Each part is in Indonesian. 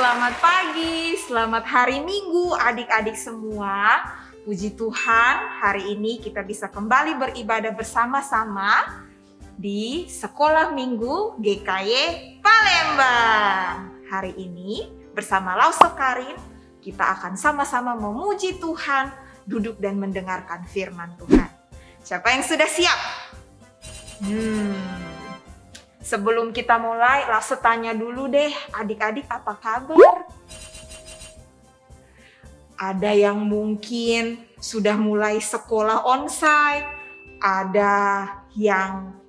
Selamat pagi, selamat hari Minggu adik-adik semua. Puji Tuhan, hari ini kita bisa kembali beribadah bersama-sama di Sekolah Minggu GKY Palembang. Hari ini bersama Lause Karin, kita akan sama-sama memuji Tuhan, duduk dan mendengarkan firman Tuhan. Siapa yang sudah siap? Sebelum kita mulai, Lause tanya dulu deh, adik-adik apa kabar? Ada yang mungkin sudah mulai sekolah onsite, ada yang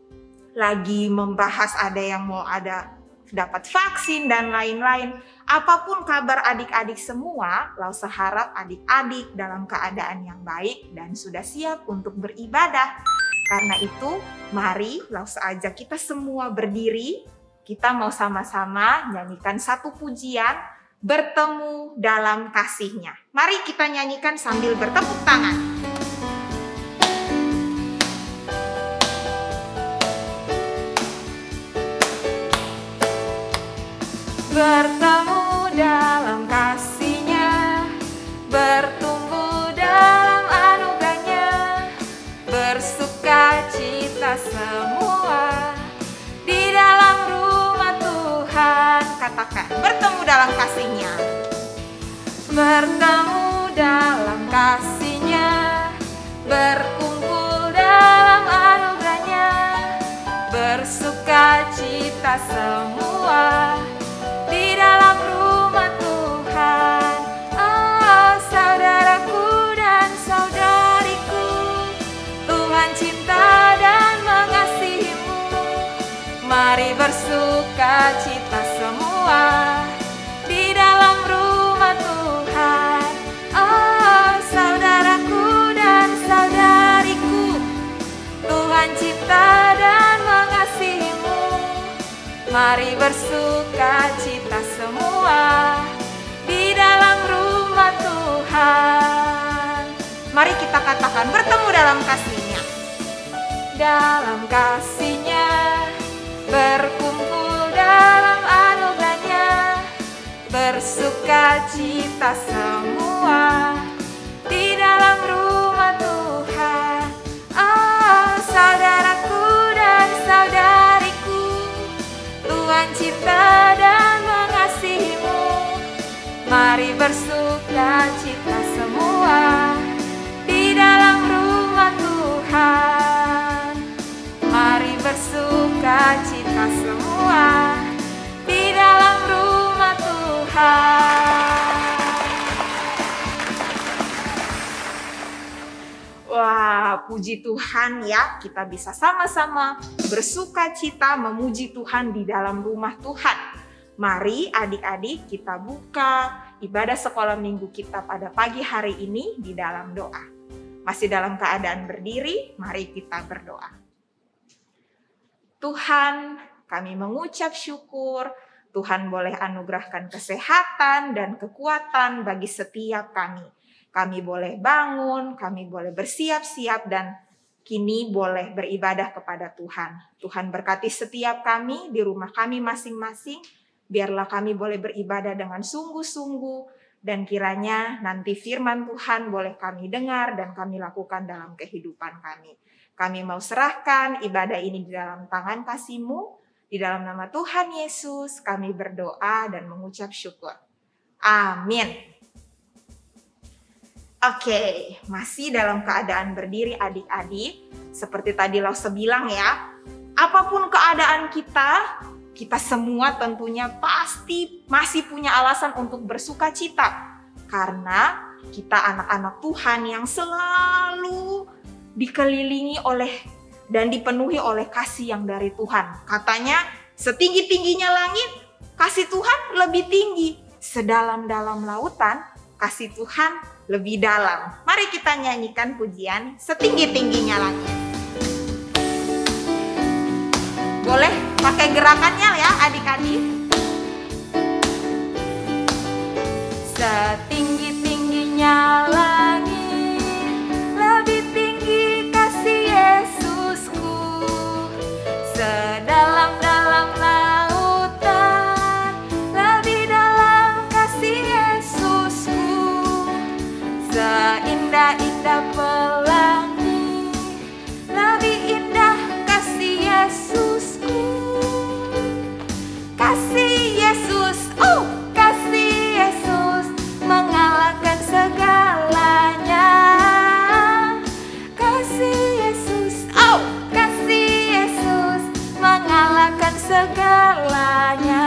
lagi membahas, ada yang mau dapat vaksin dan lain-lain. Apapun kabar adik-adik semua, Lause harap adik-adik dalam keadaan yang baik dan sudah siap untuk beribadah. Karena itu, mari Lause ajak kita semua berdiri. Kita mau sama-sama nyanyikan satu pujian, bertemu dalam kasih-Nya. Mari kita nyanyikan sambil bertepuk tangan. Bertemu dalam kasih-Nya, bertumbuh dalam anugerah-Nya, bersuka cita semua di dalam rumah Tuhan. Katakan, bertemu dalam kasih-Nya. Bertemu dalam kasih-Nya, berkumpul dalam anugerah-Nya, bersuka cita semua di dalam rumah Tuhan. Oh, saudaraku dan saudariku, Tuhan cinta dan mengasihimu. Mari bersuka cita semua di dalam rumah Tuhan. Oh, saudaraku dan saudariku, Tuhan cinta dan mengasihimu. Mari bersuka cita semua di dalam rumah Tuhan. Mari kita katakan, bertemu dalam kasih-Nya. Dalam kasih-Nya, berkumpul dalam anugerah-Nya, bersuka cita semua di dalam rumah Tuhan. Oh, saudaraku dan saudariku, Tuhan cinta dan mengasihimu. Mari bersuka cita semua di dalam rumah Tuhan. Mari bersuka cita semua di dalam rumah Tuhan. Wah, puji Tuhan ya, kita bisa sama-sama bersuka cita memuji Tuhan di dalam rumah Tuhan. Mari adik-adik kita buka ibadah sekolah minggu kita pada pagi hari ini di dalam doa. Masih dalam keadaan berdiri, mari kita berdoa. Tuhan, kami mengucap syukur, Tuhan boleh anugerahkan kesehatan dan kekuatan bagi setiap kami. Kami boleh bangun, kami boleh bersiap-siap dan kini boleh beribadah kepada Tuhan. Tuhan berkati setiap kami di rumah kami masing-masing. Biarlah kami boleh beribadah dengan sungguh-sungguh dan kiranya nanti firman Tuhan boleh kami dengar dan kami lakukan dalam kehidupan kami. Kami mau serahkan ibadah ini di dalam tangan kasih-Mu. Di dalam nama Tuhan Yesus kami berdoa dan mengucap syukur. Amin. Oke, masih dalam keadaan berdiri adik-adik. Seperti tadi Lause bilang ya, apapun keadaan kita semua tentunya pasti masih punya alasan untuk bersuka cita. Karena kita anak-anak Tuhan yang selalu dikelilingi oleh dan dipenuhi oleh kasih yang dari Tuhan. Katanya, setinggi-tingginya langit, kasih Tuhan lebih tinggi. Sedalam-dalam lautan, kasih Tuhan lebih dalam. Mari kita nyanyikan pujian setinggi-tingginya langit. Boleh pakai gerakannya ya adik-adik. Setinggi-tingginya langit, lebih tinggi kasih Yesusku. Sedalam-dalam lautan, lebih dalam indah pelangi, lebih indah kasih Yesusku. Kasih Yesus, oh kasih Yesus mengalahkan segalanya. Kasih Yesus, oh kasih Yesus mengalahkan segalanya.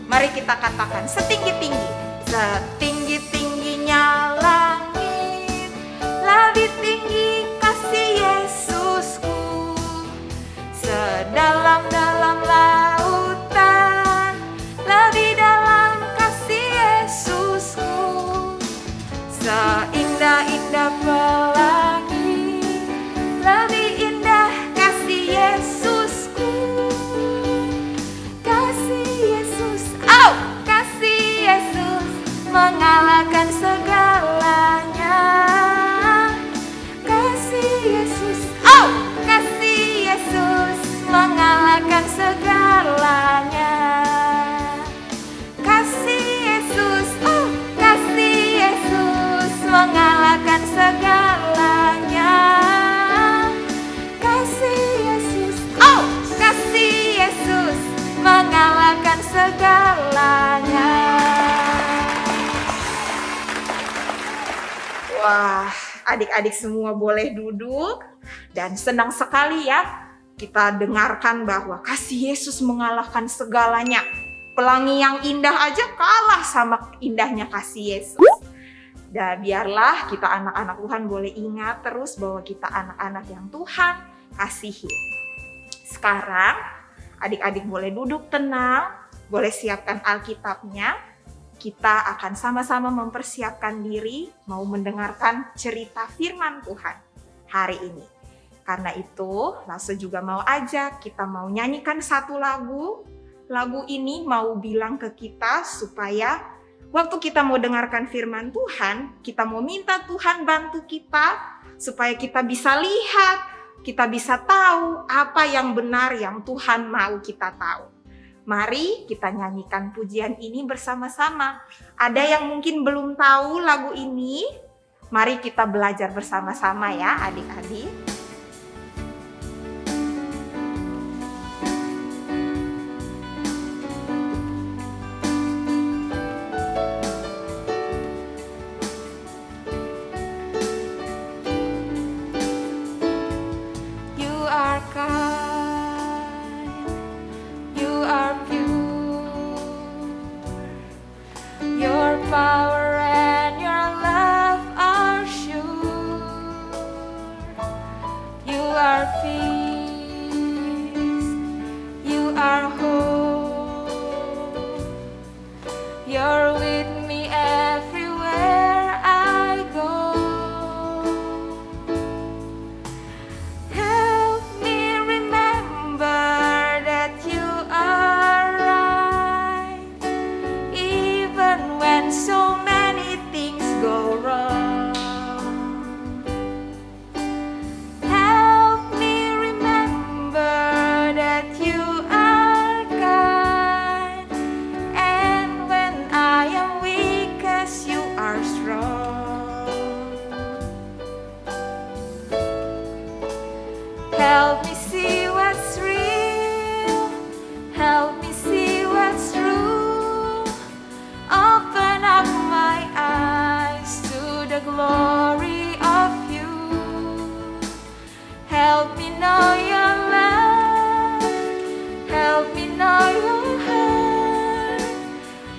Mari kita katakan setinggi-tinggi, setinggi-tingginya langit, lebih tinggi kasih Yesusku. Sedalam-dalam lautan, lebih dalam kasih Yesusku. Seindah-indah pelangi, lebih indah kasih Yesusku. Kasih Yesus, oh kasih Yesus mengalahkan segalanya. Kasih Yesus, oh kasih Yesus mengalahkan segalanya. Kasih Yesus, oh kasih Yesus mengalahkan segalanya. Kasih Yesus, oh kasih Yesus mengalahkan segalanya. Wah, adik-adik semua boleh duduk, dan senang sekali ya kita dengarkan bahwa kasih Yesus mengalahkan segalanya. Pelangi yang indah aja kalah sama indahnya kasih Yesus. Dan biarlah kita anak-anak Tuhan boleh ingat terus bahwa kita anak-anak yang Tuhan kasihi. Sekarang adik-adik boleh duduk tenang, boleh siapkan Alkitabnya. Kita akan sama-sama mempersiapkan diri mau mendengarkan cerita firman Tuhan hari ini. Karena itu, Lasso juga mau ajak kita mau nyanyikan satu lagu. Lagu ini mau bilang ke kita supaya waktu kita mau dengarkan firman Tuhan, kita mau minta Tuhan bantu kita supaya kita bisa lihat, kita bisa tahu apa yang benar yang Tuhan mau kita tahu. Mari kita nyanyikan pujian ini bersama-sama. Ada yang mungkin belum tahu lagu ini, mari kita belajar bersama-sama ya adik-adik. Help me see what's real. Help me see what's true. Open up my eyes to the glory of you. Help me know your love. Help me know your heart.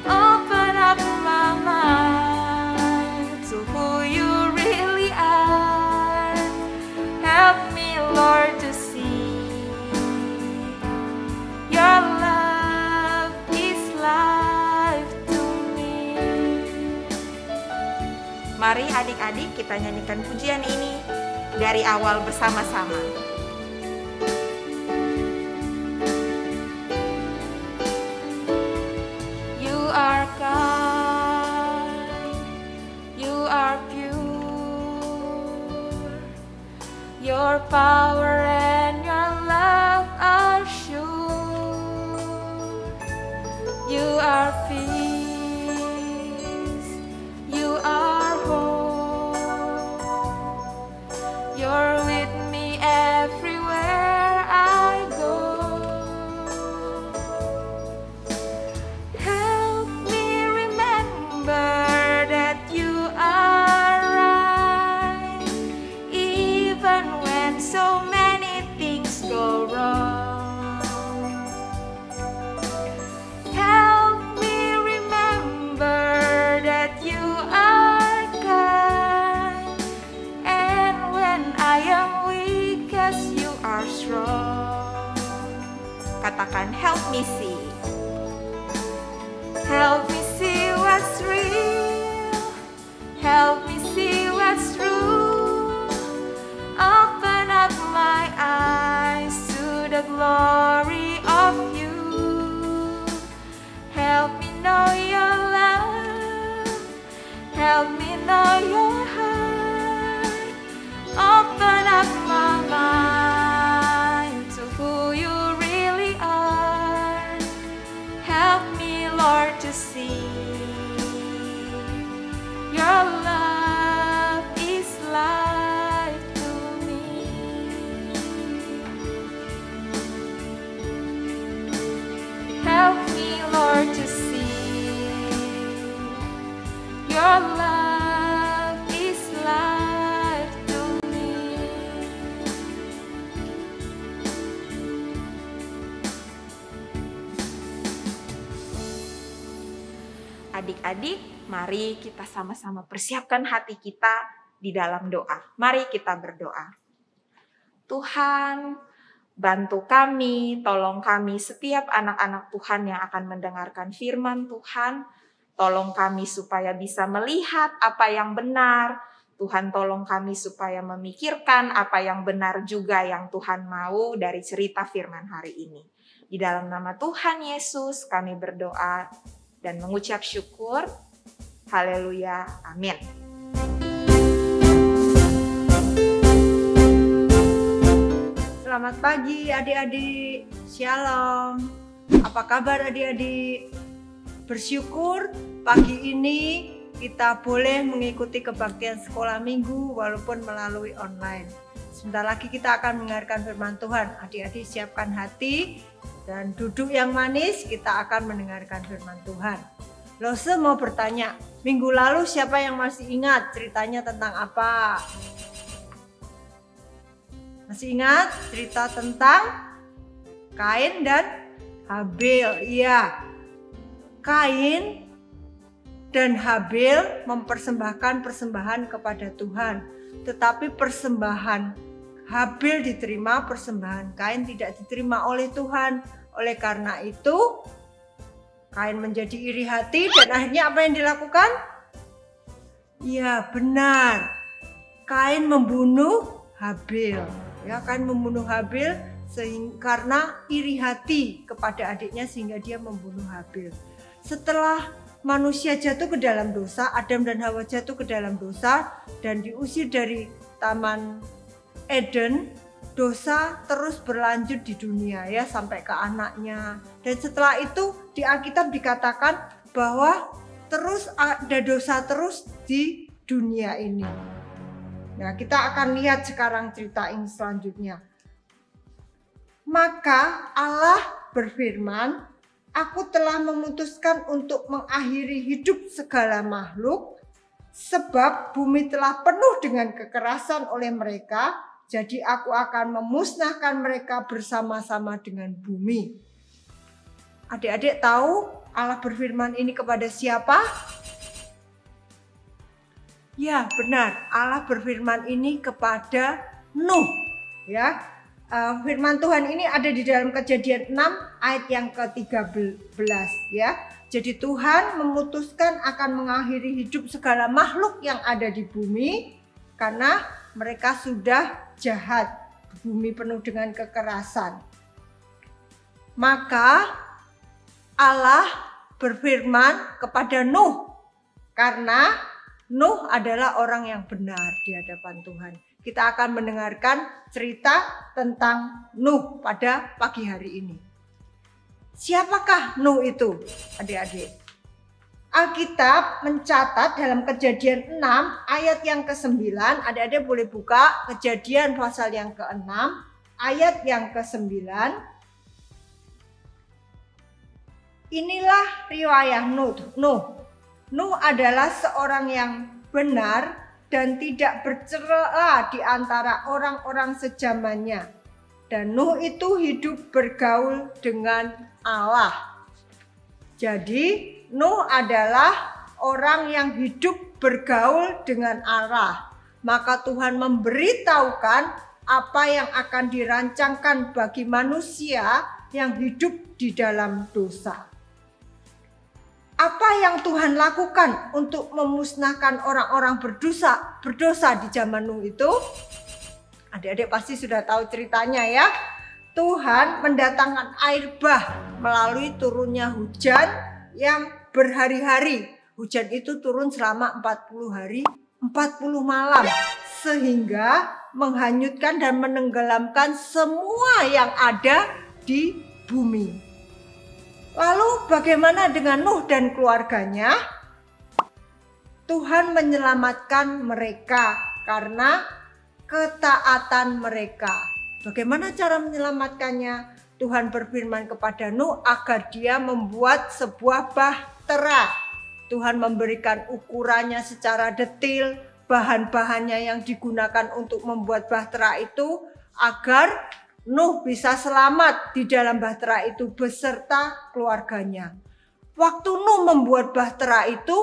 Open up my mind to who you really are. Help me, Lord, to see your love is life to me. Mari adik-adik kita nyanyikan pujian ini dari awal bersama-sama. You are kind, you are pure, your power and your love are sure. You are peace, you are hope, Adik-adik, mari kita sama-sama persiapkan hati kita di dalam doa. Mari kita berdoa. Tuhan, bantu kami, tolong kami setiap anak-anak Tuhan yang akan mendengarkan firman Tuhan. Tolong kami supaya bisa melihat apa yang benar. Tuhan tolong kami supaya memikirkan apa yang benar juga yang Tuhan mau dari cerita firman hari ini. Di dalam nama Tuhan Yesus kami berdoa dan mengucap syukur. Haleluya. Amin. Selamat pagi adik-adik. Shalom. Apa kabar adik-adik? Bersyukur pagi ini kita boleh mengikuti kebaktian sekolah minggu walaupun melalui online. Sebentar lagi kita akan mendengarkan firman Tuhan. Adik-adik siapkan hati dan duduk yang manis, kita akan mendengarkan firman Tuhan. Lose mau bertanya, minggu lalu siapa yang masih ingat ceritanya tentang apa? Masih ingat cerita tentang Kain dan Habil? Iya, Kain dan Habil mempersembahkan persembahan kepada Tuhan. Tetapi persembahan Habil diterima, persembahan Kain tidak diterima oleh Tuhan. Oleh karena itu, Kain menjadi iri hati dan akhirnya apa yang dilakukan? Ya benar, Kain membunuh Habil. Ya, Kain membunuh Habil karena iri hati kepada adiknya sehingga dia membunuh Habil. Setelah manusia jatuh ke dalam dosa, Adam dan Hawa jatuh ke dalam dosa dan diusir dari Taman Eden, dosa terus berlanjut di dunia ya sampai ke anaknya. Dan setelah itu di Alkitab dikatakan bahwa terus ada dosa terus di dunia ini. Nah, kita akan lihat sekarang cerita ini selanjutnya. Maka Allah berfirman, "Aku telah memutuskan untuk mengakhiri hidup segala makhluk, sebab bumi telah penuh dengan kekerasan oleh mereka. Jadi aku akan memusnahkan mereka bersama-sama dengan bumi." Adik-adik tahu Allah berfirman ini kepada siapa? Ya benar, Allah berfirman ini kepada Nuh. Ya, firman Tuhan ini ada di dalam Kejadian 6 ayat yang ke-13 ya. Jadi Tuhan memutuskan akan mengakhiri hidup segala makhluk yang ada di bumi karena mereka sudah jahat, bumi penuh dengan kekerasan. Maka Allah berfirman kepada Nuh, karena Nuh adalah orang yang benar di hadapan Tuhan. Kita akan mendengarkan cerita tentang Nuh pada pagi hari ini. Siapakah Nuh itu, adik-adik? Alkitab mencatat dalam Kejadian 6 ayat yang ke-9, adik-adik boleh buka Kejadian pasal yang ke-6 ayat yang ke-9. Inilah riwayat Nuh. Nuh adalah seorang yang benar dan tidak bercela di antara orang-orang sejamannya. Dan Nuh itu hidup bergaul dengan Allah. Jadi Nuh adalah orang yang hidup bergaul dengan Allah. Maka Tuhan memberitahukan apa yang akan dirancangkan bagi manusia yang hidup di dalam dosa. Apa yang Tuhan lakukan untuk memusnahkan orang-orang berdosa di zaman Nuh itu? Adik-adik pasti sudah tahu ceritanya ya. Tuhan mendatangkan air bah melalui turunnya hujan yang berhari-hari. Hujan itu turun selama 40 hari, 40 malam. Sehingga menghanyutkan dan menenggelamkan semua yang ada di bumi. Lalu bagaimana dengan Nuh dan keluarganya? Tuhan menyelamatkan mereka karena ketaatan mereka. Bagaimana cara menyelamatkannya? Tuhan berfirman kepada Nuh agar dia membuat sebuah bahtera. Tuhan memberikan ukurannya secara detail, bahan-bahannya yang digunakan untuk membuat bahtera itu agar Nuh bisa selamat di dalam bahtera itu beserta keluarganya. Waktu Nuh membuat bahtera itu,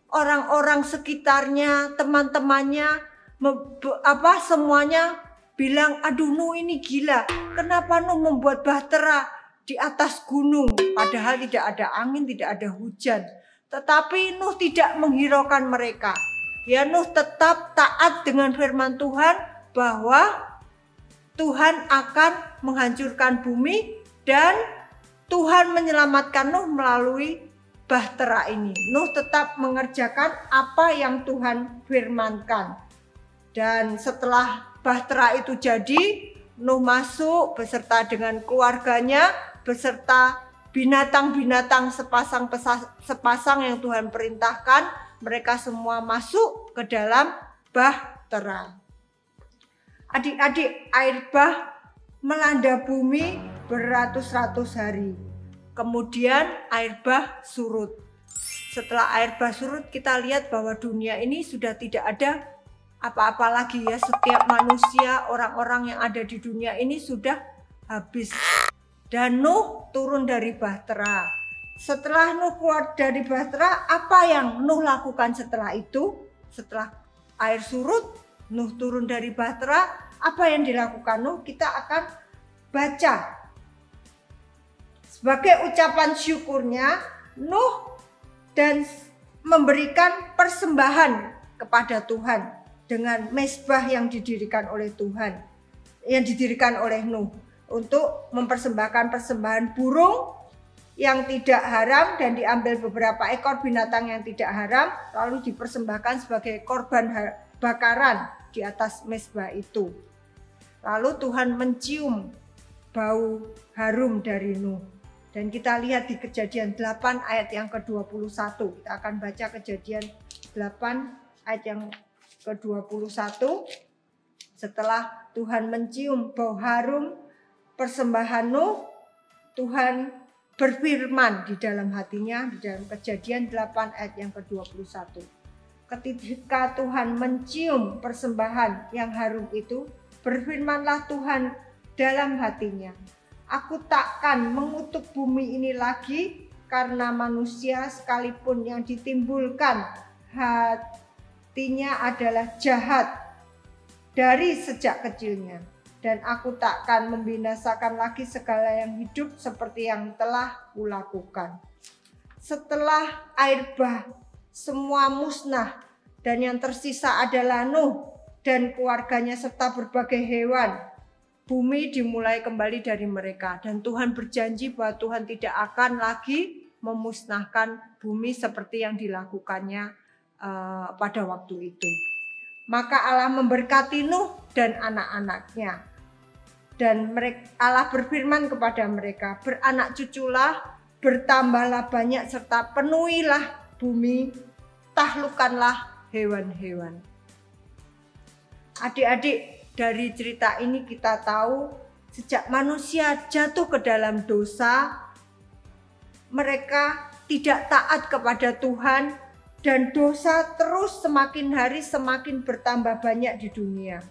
orang-orang sekitarnya, teman-temannya, semuanya bilang, aduh Nuh ini gila. Kenapa Nuh membuat bahtera di atas gunung? Padahal tidak ada angin, tidak ada hujan. Tetapi Nuh tidak menghiraukan mereka. Ya, Nuh tetap taat dengan firman Tuhan bahwa Tuhan akan menghancurkan bumi dan Tuhan menyelamatkan Nuh melalui bahtera ini. Nuh tetap mengerjakan apa yang Tuhan firmankan. Dan setelah bahtera itu jadi, Nuh masuk beserta dengan keluarganya, beserta binatang-binatang sepasang yang Tuhan perintahkan. Mereka semua masuk ke dalam bahtera. Adik-adik, air bah melanda bumi beratus-ratus hari. Kemudian air bah surut. Setelah air bah surut, kita lihat bahwa dunia ini sudah tidak ada apa-apa lagi ya. Setiap manusia, orang-orang yang ada di dunia ini sudah habis. Dan Nuh turun dari bahtera. Setelah Nuh keluar dari bahtera, apa yang Nuh lakukan setelah itu? Setelah air surut, Nuh turun dari bahtera, apa yang dilakukan Nuh? Kita akan baca. Sebagai ucapan syukurnya, Nuh dan memberikan persembahan kepada Tuhan dengan mezbah yang didirikan oleh Tuhan, yang didirikan oleh Nuh untuk mempersembahkan persembahan burung yang tidak haram dan diambil beberapa ekor binatang yang tidak haram lalu dipersembahkan sebagai korban bakaran di atas mezbah itu. Lalu Tuhan mencium bau harum dari Nuh. Dan kita lihat di Kejadian 8 ayat yang ke-21. Kita akan baca Kejadian 8 ayat yang ke-21. Setelah Tuhan mencium bau harum persembahan Nuh, Tuhan berfirman di dalam hatinya di dalam Kejadian 8 ayat yang ke-21. Ketika Tuhan mencium persembahan yang harum itu, berfirmanlah Tuhan dalam hatinya, aku takkan mengutuk bumi ini lagi karena manusia sekalipun yang ditimbulkan hatinya adalah jahat dari sejak kecilnya. Dan aku takkan membinasakan lagi segala yang hidup seperti yang telah kulakukan. Setelah air bah semua musnah dan yang tersisa adalah Nuh dan keluarganya serta berbagai hewan. Bumi dimulai kembali dari mereka dan Tuhan berjanji bahwa Tuhan tidak akan lagi memusnahkan bumi seperti yang dilakukannya pada waktu itu. Maka Allah memberkati Nuh dan anak-anaknya. Dan Allah berfirman kepada mereka, beranak cuculah, bertambahlah banyak serta penuhilah bumi, taklukkanlah hewan-hewan. Adik-adik, dari cerita ini kita tahu sejak manusia jatuh ke dalam dosa, mereka tidak taat kepada Tuhan dan dosa terus semakin hari semakin bertambah banyak di dunia.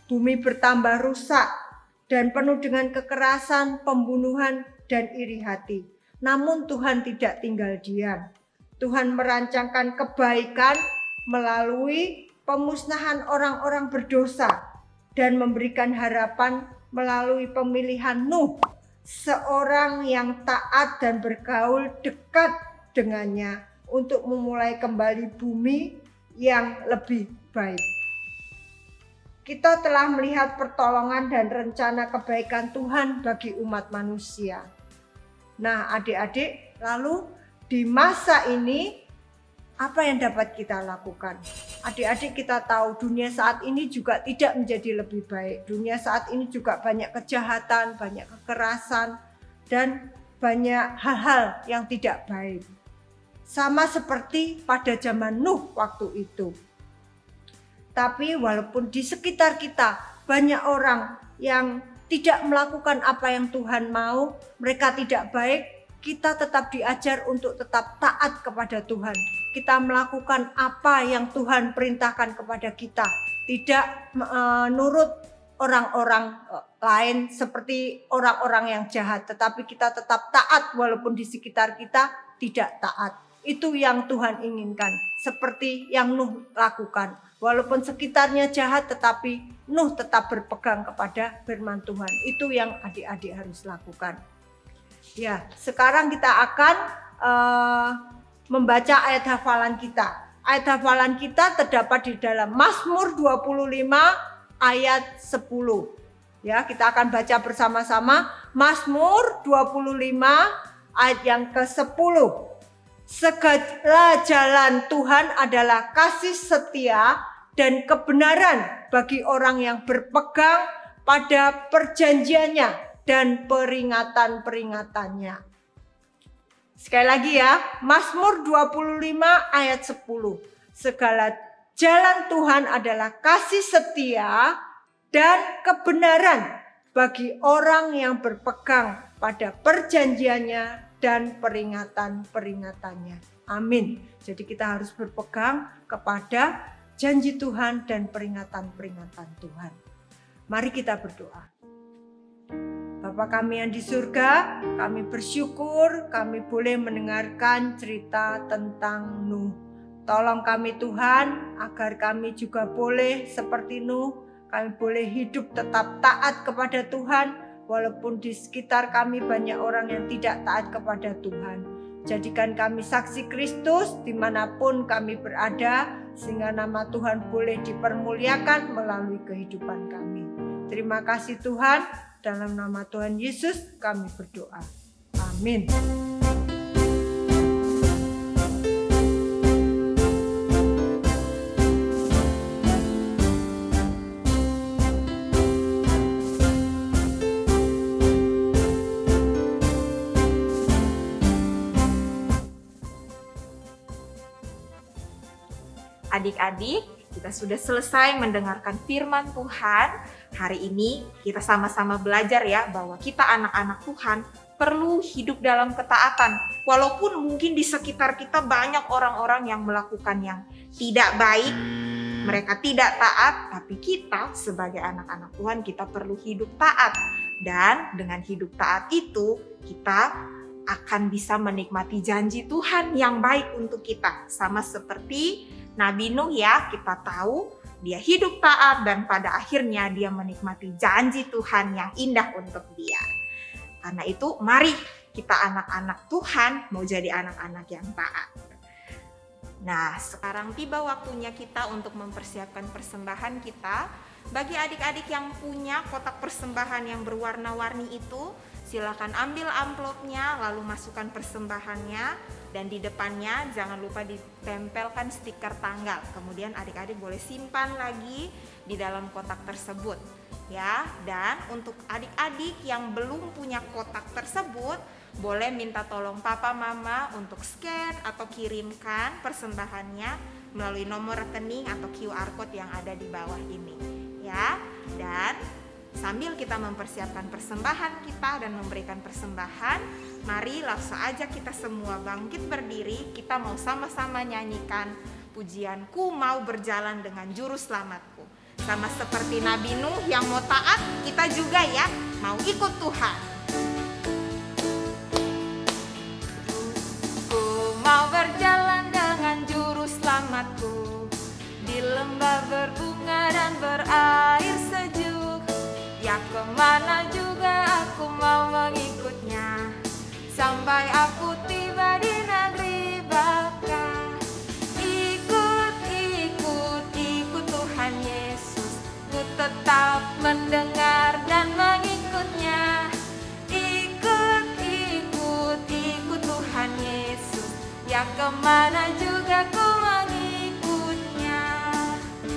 Bumi bertambah rusak dan penuh dengan kekerasan, pembunuhan, dan iri hati. Namun Tuhan tidak tinggal diam. Tuhan merancangkan kebaikan melalui pemusnahan orang-orang berdosa dan memberikan harapan melalui pemilihan Nuh, seorang yang taat dan bergaul dekat dengannya untuk memulai kembali bumi yang lebih baik. Kita telah melihat pertolongan dan rencana kebaikan Tuhan bagi umat manusia. Nah, adik-adik, lalu di masa ini apa yang dapat kita lakukan? Adik-adik, kita tahu dunia saat ini juga tidak menjadi lebih baik. Dunia saat ini juga banyak kejahatan, banyak kekerasan, dan banyak hal-hal yang tidak baik. Sama seperti pada zaman Nuh waktu itu. Tapi walaupun di sekitar kita banyak orang yang tidak melakukan apa yang Tuhan mau, mereka tidak baik, kita tetap diajar untuk tetap taat kepada Tuhan. Kita melakukan apa yang Tuhan perintahkan kepada kita, tidak menurut orang-orang lain seperti orang-orang yang jahat, tetapi kita tetap taat walaupun di sekitar kita tidak taat. Itu yang Tuhan inginkan, seperti yang Nuh lakukan. Walaupun sekitarnya jahat, tetapi Nuh tetap berpegang kepada firman Tuhan. Itu yang adik-adik harus lakukan. Ya, sekarang kita akan membaca ayat hafalan kita. Ayat hafalan kita terdapat di dalam Mazmur 25 ayat 10. Ya, kita akan baca bersama-sama Mazmur 25 ayat yang ke-10. Segala jalan Tuhan adalah kasih setia dan kebenaran bagi orang yang berpegang pada perjanjiannya dan peringatan-peringatannya. Sekali lagi ya, Mazmur 25 ayat 10. Segala jalan Tuhan adalah kasih setia dan kebenaran bagi orang yang berpegang pada perjanjiannya dan peringatan-peringatannya. Amin. Jadi kita harus berpegang kepada janji Tuhan dan peringatan-peringatan Tuhan. Mari kita berdoa. Bapa kami yang di surga, kami bersyukur kami boleh mendengarkan cerita tentang Nuh. Tolong kami Tuhan, agar kami juga boleh seperti Nuh, kami boleh hidup tetap taat kepada Tuhan, walaupun di sekitar kami banyak orang yang tidak taat kepada Tuhan. Jadikan kami saksi Kristus dimanapun kami berada, sehingga nama Tuhan boleh dipermuliakan melalui kehidupan kami. Terima kasih Tuhan, dalam nama Tuhan Yesus kami berdoa. Amin. Adik-adik, kita sudah selesai mendengarkan firman Tuhan. Hari ini kita sama-sama belajar ya bahwa kita anak-anak Tuhan perlu hidup dalam ketaatan. Walaupun mungkin di sekitar kita banyak orang-orang yang melakukan yang tidak baik, mereka tidak taat, tapi kita sebagai anak-anak Tuhan kita perlu hidup taat. Dan dengan hidup taat itu kita akan bisa menikmati janji Tuhan yang baik untuk kita. Sama seperti Nabi Nuh ya, kita tahu dia hidup taat dan pada akhirnya dia menikmati janji Tuhan yang indah untuk dia. Karena itu mari kita anak-anak Tuhan mau jadi anak-anak yang taat. Nah, sekarang tiba waktunya kita untuk mempersiapkan persembahan kita. Bagi adik-adik yang punya kotak persembahan yang berwarna-warni itu, silakan ambil amplopnya lalu masukkan persembahannya. Dan di depannya jangan lupa ditempelkan stiker tanggal. Kemudian adik-adik boleh simpan lagi di dalam kotak tersebut. Ya, dan untuk adik-adik yang belum punya kotak tersebut, boleh minta tolong papa mama untuk scan atau kirimkan persembahannya melalui nomor rekening atau QR code yang ada di bawah ini. Ya, dan sambil kita mempersiapkan persembahan kita dan memberikan persembahan, mari langsung aja kita semua bangkit berdiri. Kita mau sama-sama nyanyikan pujian Ku Mau Berjalan Dengan Juru Selamatku. Sama seperti Nabi Nuh yang mau taat, kita juga ya mau ikut Tuhan. Ku mau berjalan dengan Juru Selamatku, di lembah berbunga dan berair sejuk. Ya kemana juga aku mau mengikutnya, sampai aku tiba di negeri Baka. Ikut, ikut, ikut Tuhan Yesus, ku tetap mendengar dan mengikutnya. Ikut, ikut, ikut Tuhan Yesus, ya kemana juga ku mengikutnya.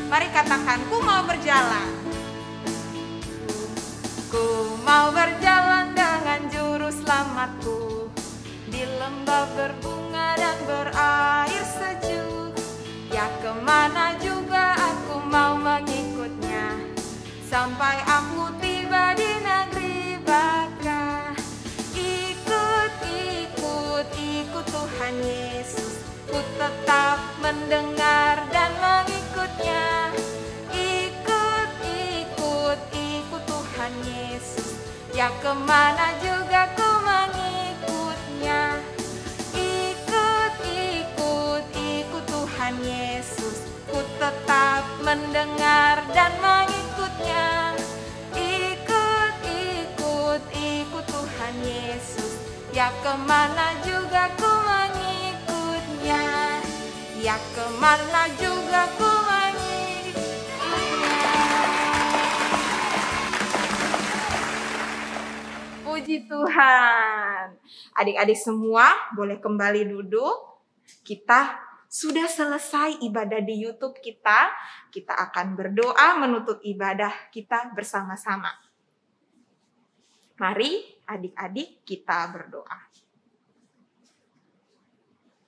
Mari katakan, ku mau berjalan. Ku mau berjalan dengan Juru Selamatku, di lembah berbunga dan berair sejuk. Ya kemana juga aku mau mengikutnya, sampai aku tiba di negeri Baka. Ikut, ikut, ikut Tuhan Yesus, ku tetap mendengar dan mengikutnya. Ikut, ikut, ikut Tuhan Yesus, ya kemana juga ku mengikutnya. Ikut Tuhan Yesus, ku tetap mendengar dan mengikutnya. Ikut Tuhan Yesus, ya kemana juga ku mengikutnya. Ya kemana juga ku mengikutnya. Puji Tuhan. Adik-adik semua boleh kembali duduk. Kita sudah selesai ibadah di YouTube kita. Kita akan berdoa menutup ibadah kita bersama-sama. Mari adik-adik kita berdoa.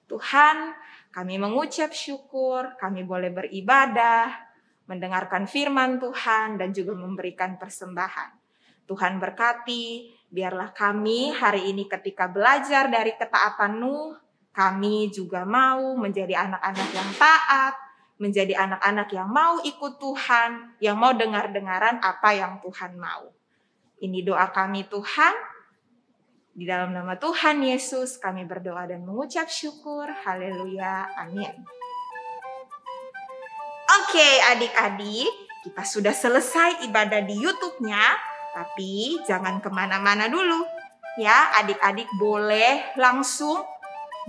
Tuhan, kami mengucap syukur, kami boleh beribadah, mendengarkan firman Tuhan, dan juga memberikan persembahan. Tuhan berkati, biarlah kami hari ini ketika belajar dari ketaatan Nuh, kami juga mau menjadi anak-anak yang taat, menjadi anak-anak yang mau ikut Tuhan, yang mau dengar-dengaran apa yang Tuhan mau. Ini doa kami Tuhan, di dalam nama Tuhan Yesus kami berdoa dan mengucap syukur. Haleluya, amin. Oke adik-adik, kita sudah selesai ibadah di YouTube-nya, tapi jangan kemana-mana dulu. Ya, adik-adik boleh langsung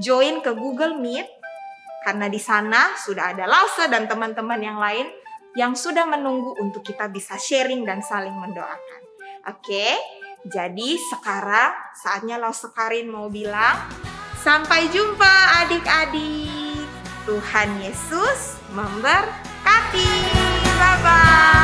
join ke Google Meet, karena di sana sudah ada Lause dan teman-teman yang lain yang sudah menunggu untuk kita bisa sharing dan saling mendoakan. Oke, jadi sekarang saatnya Lause Karin mau bilang, sampai jumpa adik-adik. Tuhan Yesus memberkati. Bye-bye.